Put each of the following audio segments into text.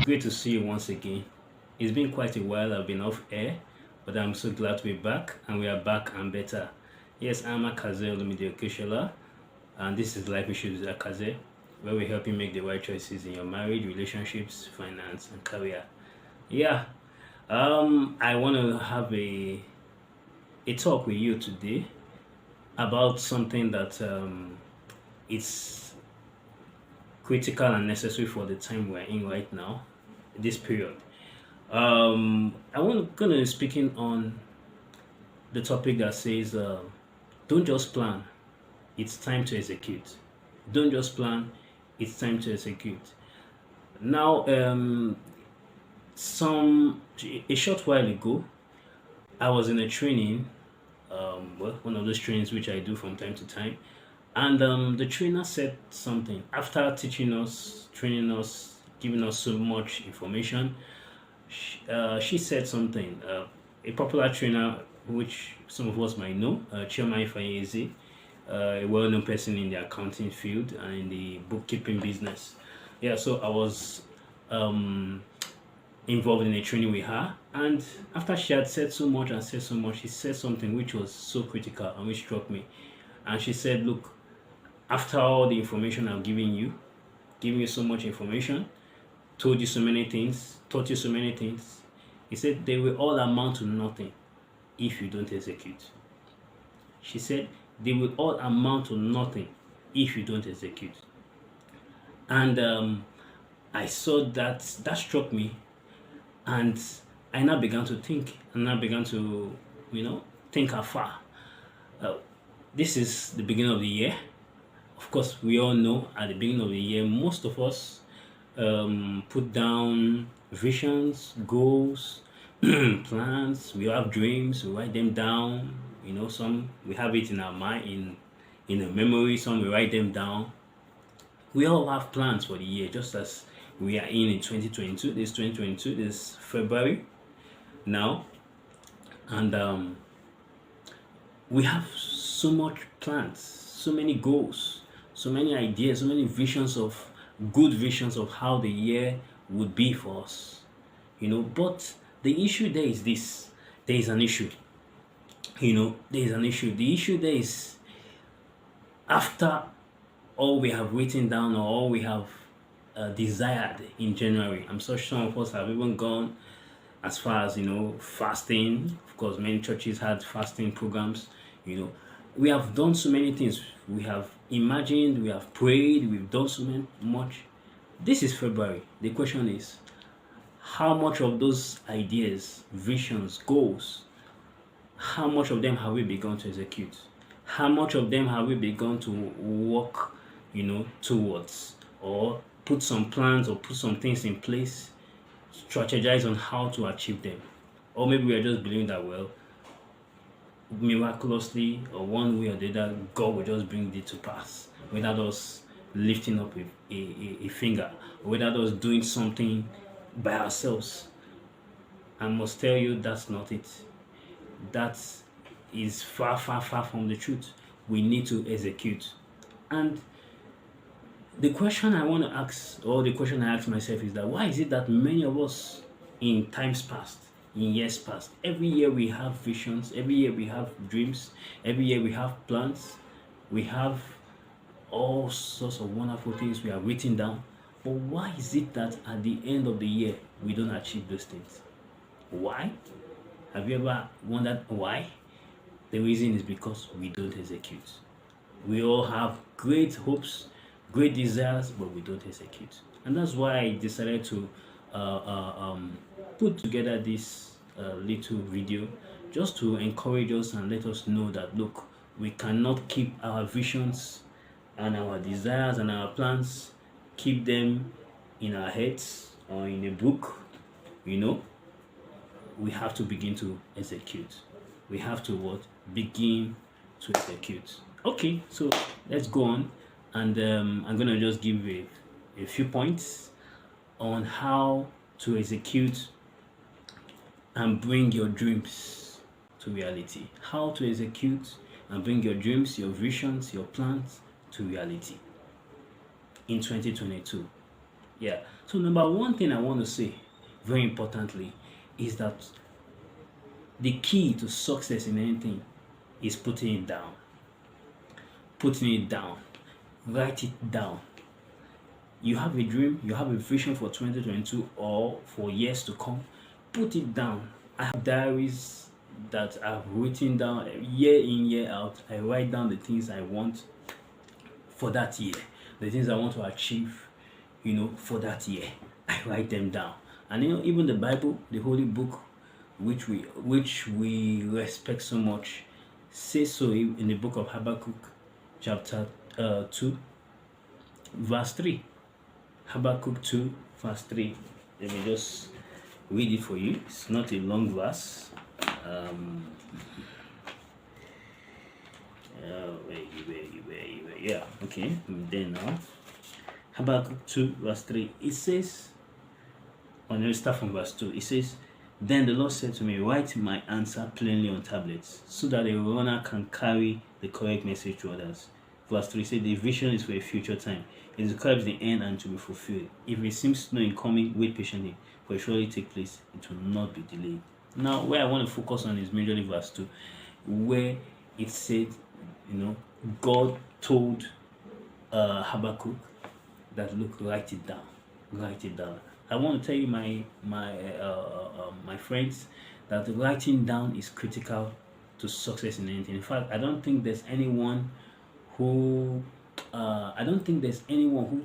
great to see you once again. It's been quite a while, I've been off air, but I'm so glad to be back, and we are back and better. Yes, I'm Akhaze, the Okeshala, and this is Life Issues with Akhaze, where we help you make the right choices in your marriage, relationships, finance, and career. Yeah, I want to have a talk with you today about something that it's critical and necessary for the time we're in right now, this period. I want gonna be speaking on the topic that says, don't just plan, it's time to execute. Don't just plan, it's time to execute. Now, some a short while ago, I was in a training, one of those trainings which I do from time to time, and the trainer said something after teaching us, training us, giving us so much information. She said something. A popular trainer, which some of us might know, Chairman Akhaze, a well-known person in the accounting field and in the bookkeeping business. Yeah, so I was um, involved in a training with her, and after she had said so much and said so much, she said something which was so critical and which struck me. And she said, "Look, after all the information I've given you, giving you so much information, told you so many things, taught you so many things. He said they will all amount to nothing if you don't execute." She said they will all amount to nothing if you don't execute. And I saw that struck me, and I now began to think, and I began to, think afar. Uh, this is the beginning of the year. Of course, we all know at the beginning of the year, most of us put down visions, goals, plans. We have dreams. We write them down. Some we have it in our mind, in a memory. Some we write them down. We all have plans for the year, just as we are in 2022. This 2022, this February now, and we have so much plans, so many goals, so many ideas, so many good visions of how the year would be for us. But the issue there is this: there is an issue. There is an issue. The issue there is, after all we have written down, or all we have desired in January. I'm sure some of us have even gone as far as fasting. Of course, many churches had fasting programs. We have done so many things. We have imagined, we have prayed, we've done so much. This is February. The question is, how much of those ideas, visions, goals, how much of them have we begun to execute? How much of them have we begun to work, towards, or put some plans or put some things in place, strategize on how to achieve them? Or maybe we are just believing that, well, miraculously or one way or the other, God will just bring it to pass without us lifting up a finger, or without us doing something by ourselves. I must tell you, that's not it. That is far, far, far from the truth. We need to execute. And the question I want to ask, or the question I ask myself, is that why is it that many of us in times past, in years past, every year we have visions, every year we have dreams, every year we have plans, we have all sorts of wonderful things we have written down, but why is it that at the end of the year we don't achieve those things? Why? Have you ever wondered why? The reason is because we don't execute. We all have great hopes, great desires, but we don't execute. And that's why I decided to put together this little video, just to encourage us and let us know that, look, we cannot keep our visions and our desires and our plans, keep them in our heads or in a book. We have to begin to execute. We have to what? Begin to execute. Okay, so let's go on, and I'm gonna just give a few points on how to execute and bring your dreams to reality. How to execute and bring your dreams, your visions, your plans to reality in 2022. Yeah. So number one thing I want to say, very importantly, is that the key to success in anything is putting it down. Putting it down. Write it down. You have a dream, you have a vision for 2022 or for years to come, put it down. I have diaries that I've written down year in, year out. I write down the things I want for that year, the things I want to achieve, for that year. I write them down. And even the Bible, the holy book, which we respect so much, says so in the book of Habakkuk, chapter 2, verse 3. Habakkuk 2, verse 3. Let me just read it for you. It's not a long verse. Yeah, okay. I'm there now. Habakkuk 2, verse 3. It says, let me start from verse 2. It says, Then the Lord said to me, Write my answer plainly on tablets, so that a runner can carry the correct message to others. Verse 3 says, The vision is for a future time. It describes the end and to be fulfilled. If it seems slow in coming, wait patiently, for it surely take place. It will not be delayed. Now, where I want to focus on is majorly verse 2, where it said, God told Habakkuk that, look, write it down. Write it down. I want to tell you, my friends, that writing down is critical to success in anything. In fact, I don't think there's anyone who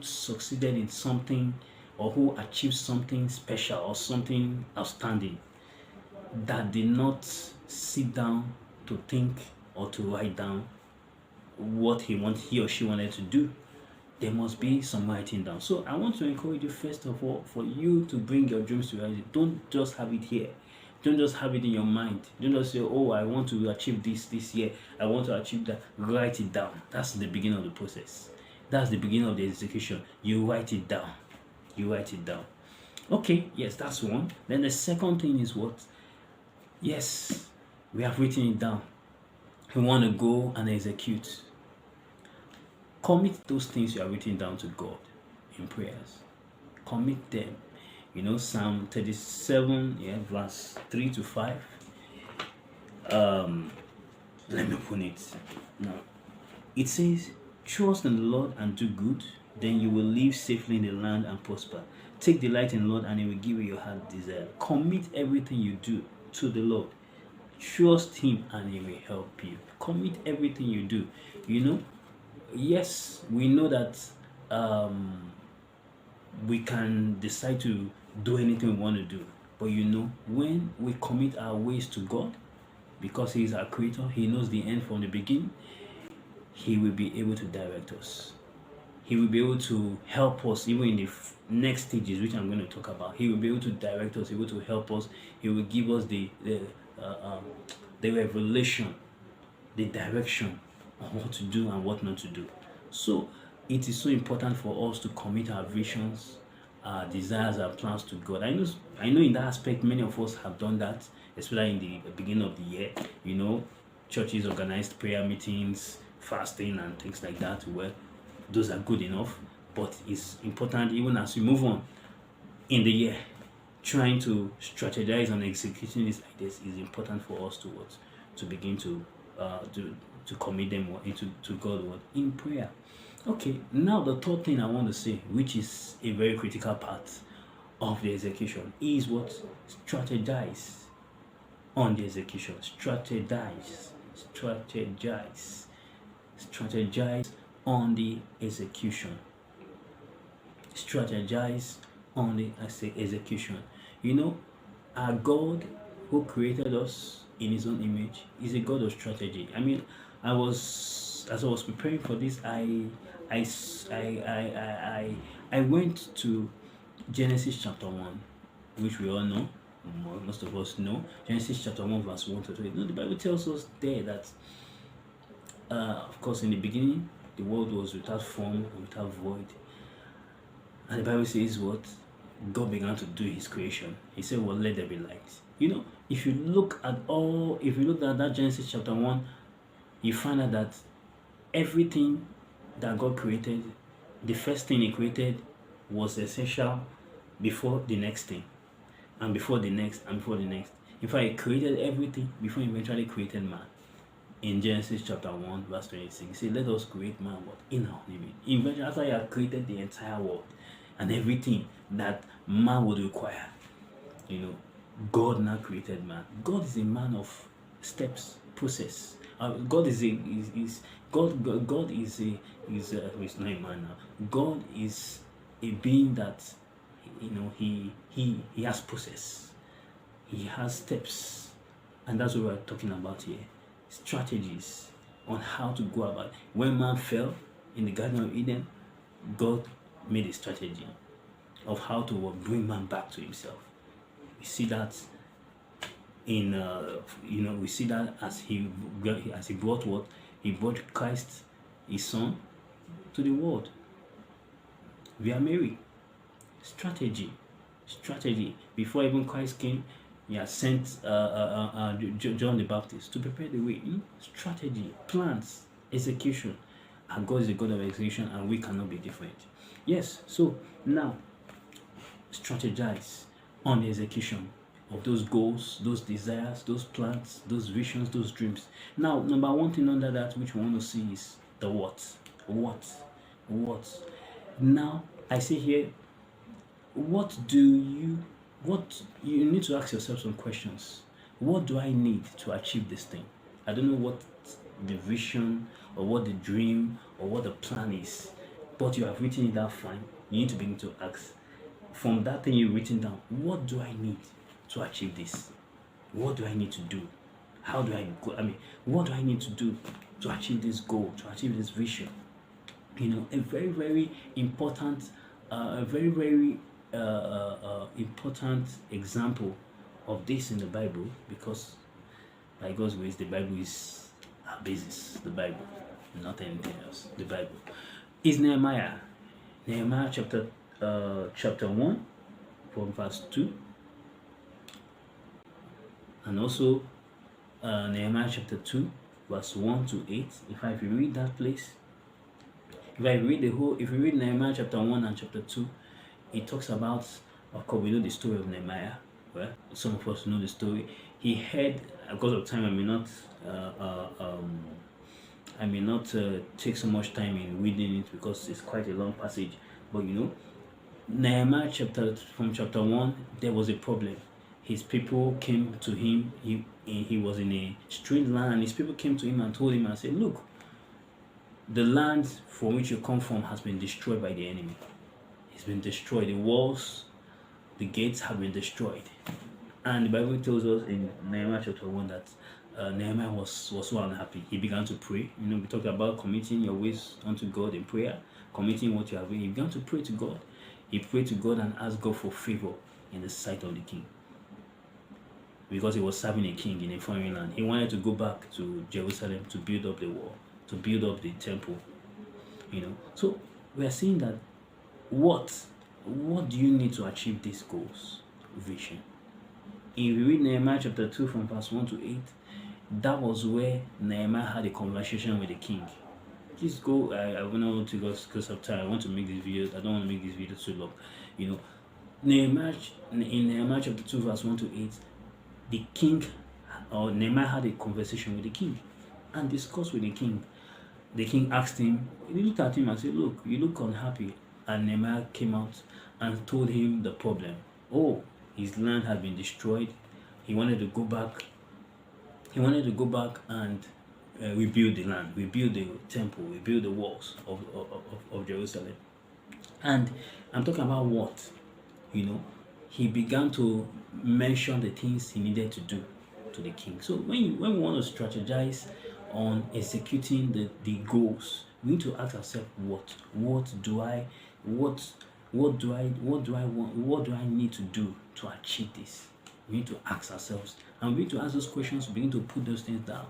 succeeded in something or who achieved something special or something outstanding that did not sit down to think or to write down what he or she wanted to do. There must be some writing down. So I want to encourage you, first of all, for you to bring your dreams to reality. Don't just have it here. Don't just have it in your mind. Don't just say, oh, I want to achieve this year. I want to achieve that. Write it down. That's the beginning of the process. That's the beginning of the execution. You write it down. You write it down. Okay, yes, that's one. Then the second thing is what? Yes, we have written it down. We want to go and execute. Commit those things you are written down to God in prayers. Commit them. Psalm 37, verse 3 to 5. Let me open it now. It says, Trust in the Lord and do good, then you will live safely in the land and prosper. Take delight in the Lord and He will give you your heart's desire. Commit everything you do to the Lord. Trust Him and He will help you. Commit everything you do. Yes, we know that we can decide to do anything we want to do. But when we commit our ways to God, because He is our creator, He knows the end from the beginning, He will be able to direct us. He will be able to help us even in the next stages, which I'm going to talk about. He will be able to direct us, able to help us. He will give us the revelation, the direction on what to do and what not to do. So it is so important for us to commit our visions, our desires, our plans to God. I know in that aspect many of us have done that, especially in the beginning of the year. Churches organized prayer meetings, fasting and things like that. Well, those are good enough, but it's important even as we move on in the year, trying to strategize and executing this like this is important for us to begin to commit them to God in prayer. Okay, now the third thing I want to say, which is a very critical part of the execution, is what? Strategize on the execution. Strategize on the execution. Strategize on the execution. Our God, who created us in His own image, is a God of strategy. As I was preparing for this, I went to Genesis chapter 1, which we all know, most of us know. Genesis chapter 1, verse 1 to 3. The Bible tells us there that, of course, in the beginning, the world was without form and without void. And the Bible says what? God began to do His creation. He said, well, let there be light. If you look at that Genesis chapter 1, you find out that everything that God created, the first thing He created was essential before the next thing, and before the next, and before the next. In fact, he created everything before he eventually created man. In Genesis chapter 1, verse 26, he said, let us create man what? In our image. Eventually, after he had created the entire world and everything that man would require, you know, God now created man. God is a man of steps, process. God is God is he's not a man now. God is a being that, you know, he has process. He has steps, and that's what we're talking about here. Strategies on how to go about it. When man fell in the Garden of Eden, God made a strategy of how to bring man back to himself. We see that in we see that as he brought what? He brought Christ, his son, to the world via Mary. Strategy. Before even Christ came, he had sent John the Baptist to prepare the way. Strategy, plans, execution. And God is a God of execution, and we cannot be different. Yes, so now strategize on the execution of those goals, those desires, those plans, those visions, those dreams. Now, number one thing under that which we want to see is the what. What? Now, I say here, what you need to ask yourself some questions. What do I need to achieve this thing? I don't know what the vision or what the dream or what the plan is, but you have written it down fine. You need to begin to ask from that thing you've written down, what do I need to achieve this? What do I need to do? How do I go? What do I need to do to achieve this goal, to achieve this vision? A very, very important, important example of this in the Bible, because by God's grace, the Bible is our basis. The Bible, not anything else. The Bible is Nehemiah. Nehemiah chapter 1 from verse 2, and also Nehemiah chapter 2 verse 1 to 8. If you read that place, if you read Nehemiah chapter 1 and chapter 2, it talks about, of course, we know the story of Nehemiah. Well, some of us know the story. He had, because of time, I may not take so much time in reading it because it's quite a long passage. But Nehemiah from chapter 1, there was a problem. His people came to him. He was in a strange land, and his people came to him and told him and said, look, the land from which you come from has been destroyed by the enemy. It's been destroyed. The walls, the gates have been destroyed. And the Bible tells us in Nehemiah chapter 1 that Nehemiah was so unhappy. He began to pray. We talk about committing your ways unto God in prayer, committing what you have done. He began to pray to God. He prayed to God and asked God for favor in the sight of the king, because he was serving a king in a foreign land. He wanted to go back to Jerusalem to build up the wall, to build up the temple. So we are seeing that what do you need to achieve these goals? Vision. If you read Nehemiah chapter 2 from verse 1 to 8, that was where Nehemiah had a conversation with the king. Please go, I don't want to go because of time. I want to make this video. I don't want to make this video too long. In Nehemiah chapter 2 verse 1 to 8, the king, or Nehemiah, had a conversation with the king and discussed with the king. The king asked him, he looked at him and said, look, you look unhappy. And Nehemiah came out and told him the problem. Oh, his land had been destroyed. He wanted to go back. And rebuild the land, rebuild the temple, rebuild the walls of Jerusalem. And I'm talking about what? He began to mention the things he needed to do to the king. So when we want to strategize on executing the goals, we need to ask ourselves, what do I want? What do I need to do to achieve this? We need to ask ourselves, and we need to ask those questions, begin to put those things down.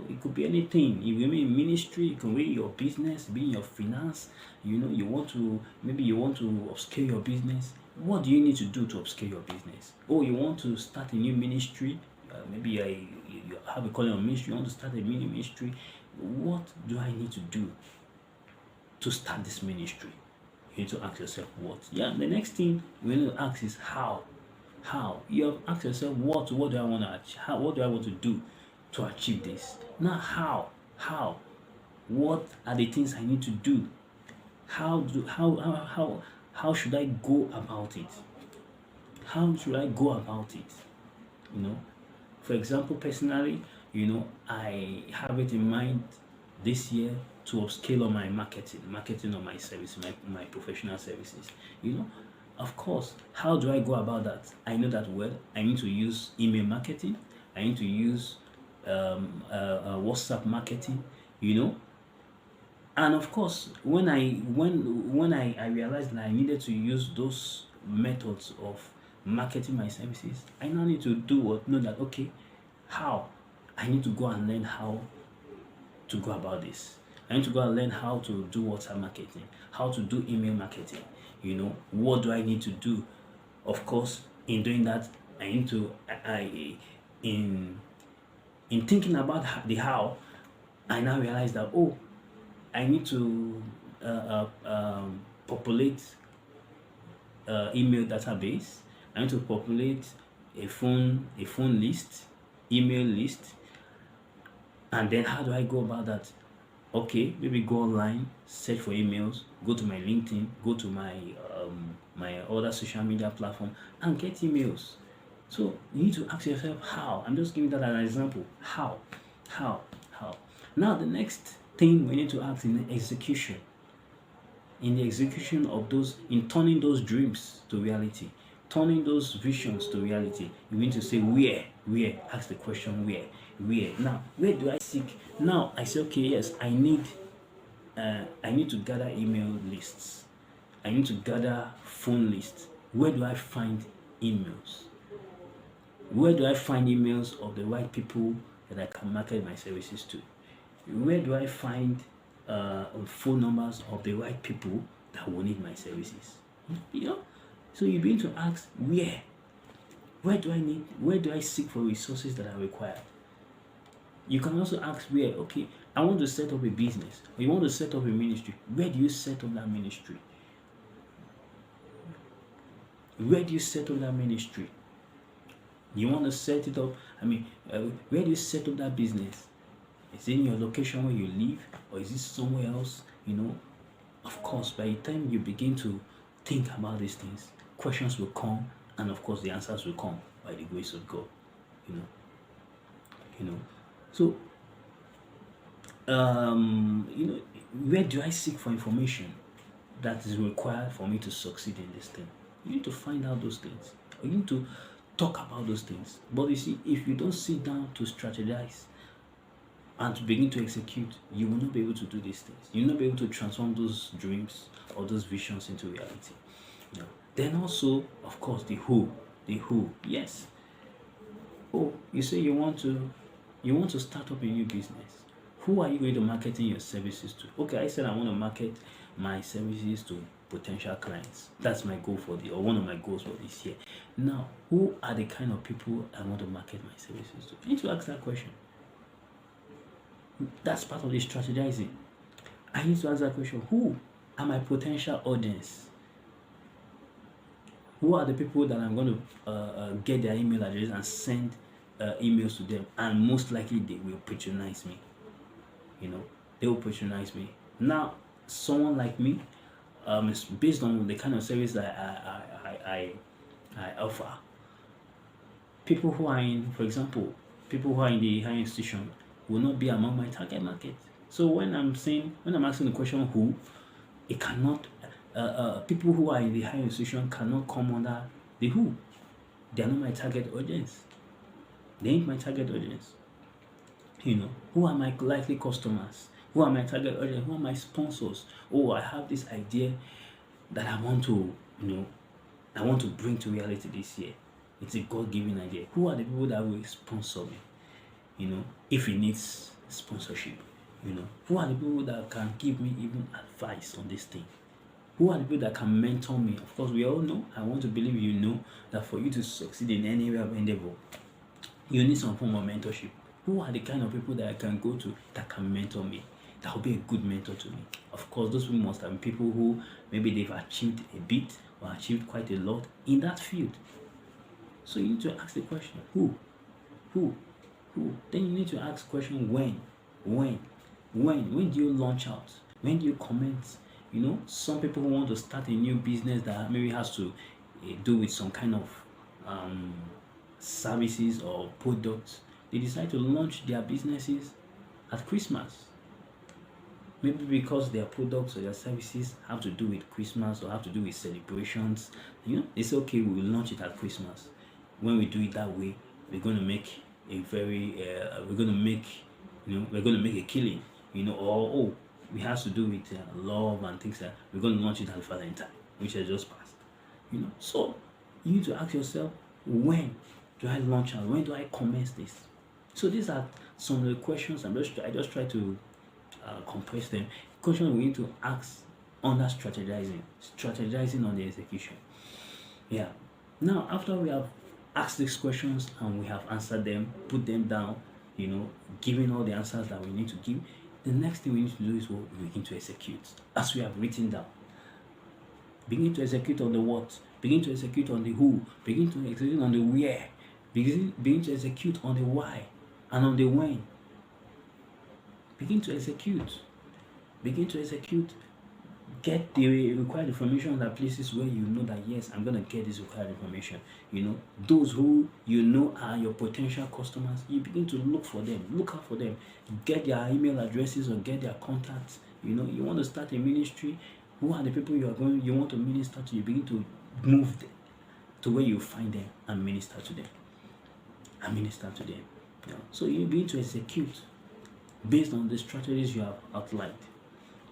It could be anything. It will be in ministry, it could be in your business, be in your finance. You want to upscale your business. What do you need to do to upscale your business? Oh, you want to start a new ministry. Maybe you have a calling on ministry. You want to start a mini ministry. What do I need to do to start this ministry? You need to ask yourself what. Yeah, the next thing we need to ask is how. How? You have asked yourself what do I want to achieve? What do I want to do to achieve this? Now how? How? What are the things I need to do? How should I go about it? How should I go about it? You know, for example, personally, I have it in mind this year to upscale on my marketing on my service, my professional services. You know, of course, how do I go about that? I know that well. I need to use email marketing. I need to use WhatsApp marketing. You know, and of course, when I realized that I needed to use those methods of marketing my services, I now need to do what know that okay, how I need to go and learn how to go about this. I need to go and learn how to do WhatsApp marketing, how to do email marketing. What do I need to do? Of course, in doing that, I need to in thinking about the how, I now realize that I need to populate email database. I need to populate a phone list, email list, and then how do I go about that? Okay, maybe go online, search for emails, go to my LinkedIn, go to my other social media platform, and get emails. So you need to ask yourself how. I'm just giving that as an example. How? How? How? Now the next thing we need to ask in the execution. In the execution of those, in turning those dreams to reality, turning those visions to reality, you need to say where, ask the question where. Now, where do I seek? Now I say, okay, yes, I need to gather email lists. I need to gather phone lists. Where do I find emails? Where do I find emails of the right people that I can market my services to? Where do I find phone numbers of the right people that will need my services? So you begin to ask where do I seek for resources that are required? You can also ask where, okay, I want to set up a business, or you want to set up a ministry. Where do you set up that ministry? Where do you set up that ministry? You want to set it up, where do you set up that business? Is it in your location where you live, or is it somewhere else? Of course, by the time you begin to think about these things, questions will come, and of course, the answers will come by the grace of God. So, where do I seek for information that is required for me to succeed in this thing? You need to find out those things. You need to talk about those things. But you see, if you don't sit down to strategize and to begin to execute, you will not be able to do these things. You will not be able to transform those dreams or those visions into reality. Then also, of course, the who. Yes. You say you want to start up a new business. Who are you going to marketing your services to? Okay, I said I want to market my services to potential clients. That's my goal or one of my goals for this year. Now, who are the kind of people I want to market my services to? You need to ask that question. That's part of the strategizing. I need to ask that question. Who are my potential audience? Who are the people that I'm going to get their email address and send emails to them? And most likely they will patronize me. They will patronize me. Now, someone like me, it's based on the kind of service that I offer. People who are in the higher institution will not be among my target market. So when I'm asking the question who, it cannot. People who are in the higher institution cannot come under the who. They are not my target audience. They ain't my target audience. Who are my likely customers? Who are my target audience? Who are my sponsors? I have this idea that I want to bring to reality this year. It's a God-given idea. Who are the people that will sponsor me? If it needs sponsorship. Who are the people that can give me even advice on this thing? Who are the people that can mentor me? Of course, we all know, I want to believe that for you to succeed in any area of endeavor, you need some form of mentorship. Who are the kind of people that I can go to that can mentor me? that will be a good mentor to me. Of course, those people must have been people who maybe they've achieved a bit or achieved quite a lot in that field. So you need to ask the question, who, who? Then you need to ask the question, when, when do you launch out? When do you comment? Some people who want to start a new business that maybe has to do with some kind of services or products, they decide to launch their businesses at Christmas. Maybe because their products or their services have to do with Christmas or have to do with celebrations. They say, okay, we will launch it at Christmas. When we do it that way, we're going to make a very, we're going to make, we're going to make a killing, or we have to do with love and things like that. We're going to launch it at Valentine, which has just passed. So you need to ask yourself, when do I launch out? When do I commence this? So these are some of the questions. I just try to compress them. Questions we need to ask under strategizing on the execution. Yeah. Now, after we have asked these questions and we have answered them, put them down, giving all the answers that we need to give, the next thing we need to do is what we begin to execute as we have written down. Begin to execute on the what, begin to execute on the who, begin to execute on the where, begin to execute on the why and on the when. Begin to execute. Get the required information at places where you know that, yes, I'm going to get this required information. Those who are your potential customers, you begin to look out for them, get their email addresses or get their contacts. You want to start a ministry. Who are the people you want to minister to? You begin to move them to where you find them and minister to them. So you begin to execute based on the strategies you have outlined.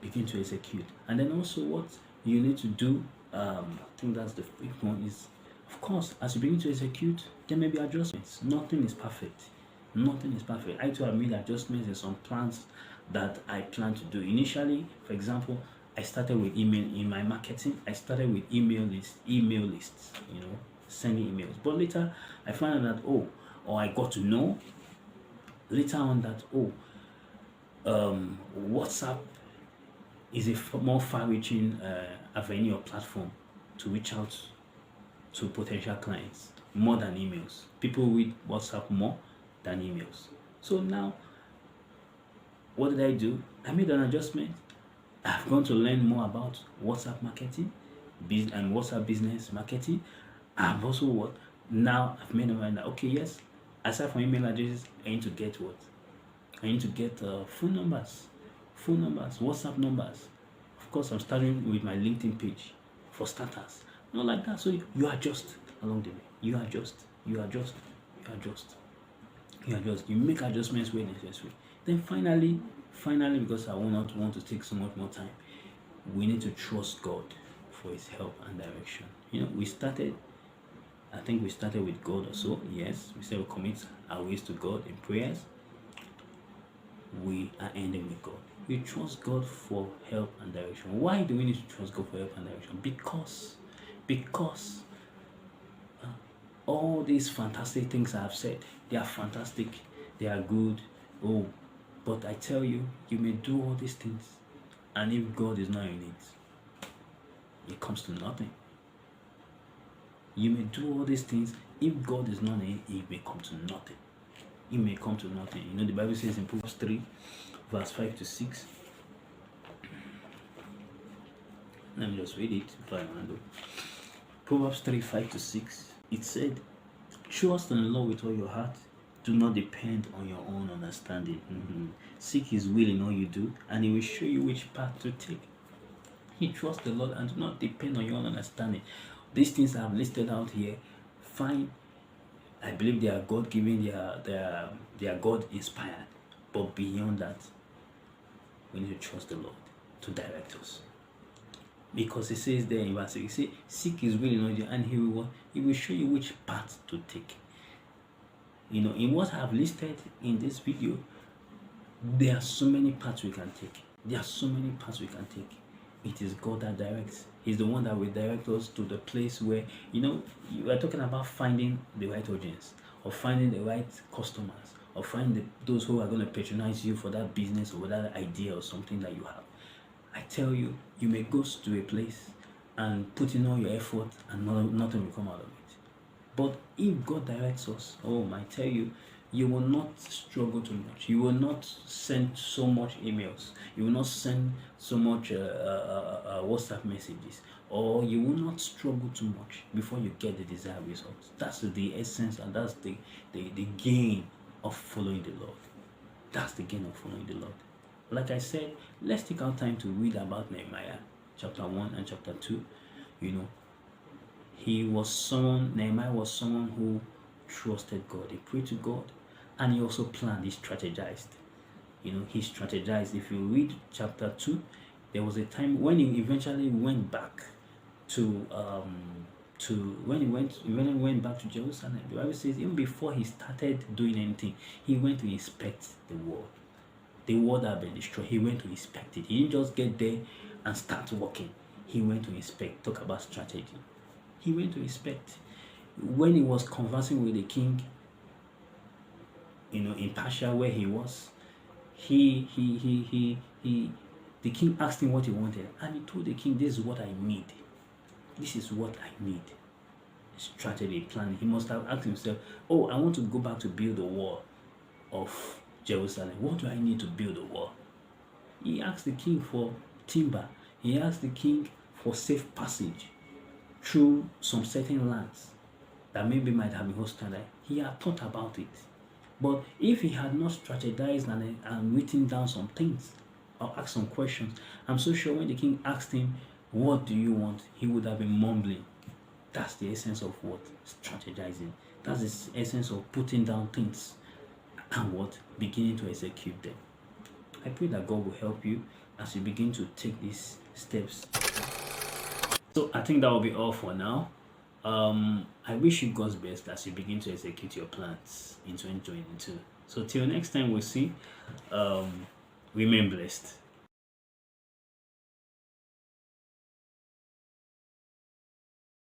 Begin to execute. And then also what you need to do, I think that's the fifth one, is, of course, as you begin to execute, there may be adjustments. Nothing is perfect. I too have made adjustments in some plans that I plan to do. Initially, for example, I started with email. In my marketing, I started with email lists, sending emails. But later, I found out that, I got to know later on that, WhatsApp is a more far-reaching avenue or platform to reach out to potential clients more than emails. People read WhatsApp more than emails. So now, what did I do? I made an adjustment. I've gone to learn more about WhatsApp marketing and WhatsApp business marketing. I've also I've made a mind that, okay, yes, aside from email addresses, I need to get what? I need to get phone numbers, WhatsApp numbers. Of course, I'm starting with my LinkedIn page for starters. Not like that. So you adjust along the way. You adjust. You make adjustments where necessary. Then finally, because I will not want to take so much more time, we need to trust God for His help and direction. I think we started with God or so. Yes, we said we commit our ways to God in prayers. We are ending with God. We trust God for help and direction. Why do we need to trust God for help and direction? Because all these fantastic things I have said, they are fantastic, they are good. But I tell you, you may do all these things, and if God is not in it comes to nothing. You may do all these things, if God is not in it may come to nothing. It may come to nothing. The Bible says in Proverbs 3, verse 5 to 6. Let me just read it before I handle. Proverbs 3, 5 to 6. It said, trust in the Lord with all your heart. Do not depend on your own understanding. Seek His will in all you do, and He will show you which path to take. You trust the Lord and do not depend on your own understanding. These things I have listed out here, fine. I believe they are God-given, they are God-inspired. But beyond that, we need to trust the Lord to direct us. Because it says there in verse 6, it says, seek His will in all you do, and He will show you which path to take. In what I have listed in this video, there are so many paths we can take. It is God that directs. He's the one that will direct us to the place where, you are talking about finding the right audience, or finding the right customers, or find those who are going to patronize you for that business or that idea or something that you have. I tell you, you may go to a place and put in all your effort and nothing will come out of it. But if God directs us, I tell you, you will not struggle too much. You will not send so much emails. You will not send so much WhatsApp messages, or you will not struggle too much before you get the desired results. That's the essence, and that's the gain of following the Lord. That's the gain of following the Lord. Like I said, let's take our time to read about Nehemiah, chapter 1 and chapter 2. You know, Nehemiah was someone who trusted God. He prayed to God, and he also planned, he strategized. He strategized. If you read chapter 2, there was a time when he eventually went back to when he went back to Jerusalem. The Bible says even before he started doing anything, he went to inspect the wall. The wall that had been destroyed, he went to inspect it. He didn't just get there and start working. He went to inspect. Talk about strategy. He went to inspect. When he was conversing with the king, in Persia where he was, the king asked him what he wanted, and he told the king, "This is what I need. This is what I need." Strategy, planning. He must have asked himself, I want to go back to build the wall of Jerusalem. What do I need to build a wall? He asked the king for timber. He asked the king for safe passage through some certain lands that maybe might have been hostile. He had thought about it. But if he had not strategized and written down some things or asked some questions, I'm so sure when the king asked him, "What do you want?" he would have been mumbling. That's the essence of what? Strategizing. That's the essence of putting down things and what? Beginning to execute them. I pray that God will help you as you begin to take these steps. So I think that will be all for now. I wish you God's best as you begin to execute your plans in 2022. So till next time we'll see. Remain blessed.